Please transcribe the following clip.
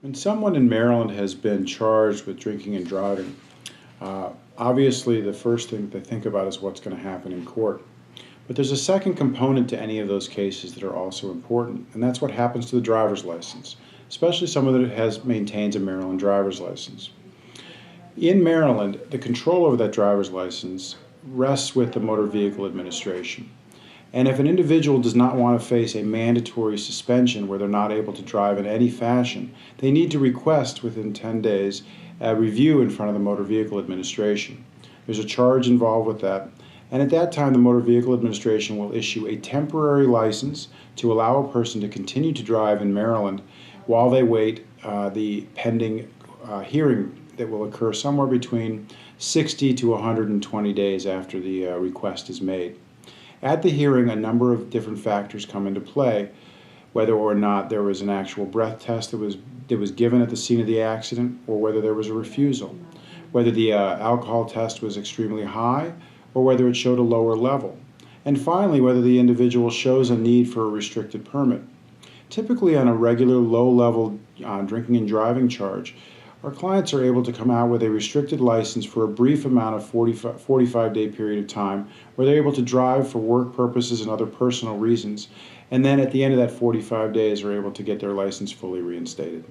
When someone in Maryland has been charged with drinking and driving, obviously the first thing they think about is what's going to happen in court. But there's a second component to any of those cases that are also important, and that's what happens to the driver's license, especially someone that maintains a Maryland driver's license. In Maryland, the control over that driver's license rests with the Motor Vehicle Administration. And if an individual does not want to face a mandatory suspension where they're not able to drive in any fashion, they need to request within 10 days a review in front of the Motor Vehicle Administration. There's a charge involved with that, and at that time the Motor Vehicle Administration will issue a temporary license to allow a person to continue to drive in Maryland while they wait the pending hearing that will occur somewhere between 60 to 120 days after the request is made. At the hearing, a number of different factors come into play, whether or not there was an actual breath test that was given at the scene of the accident, or whether there was a refusal, whether the alcohol test was extremely high, or whether it showed a lower level, and finally, whether the individual shows a need for a restricted permit. Typically, on a regular low-level drinking and driving charge, our clients are able to come out with a restricted license for a brief amount of 45-day period of time where they're able to drive for work purposes and other personal reasons, and then at the end of that 45 days are able to get their license fully reinstated.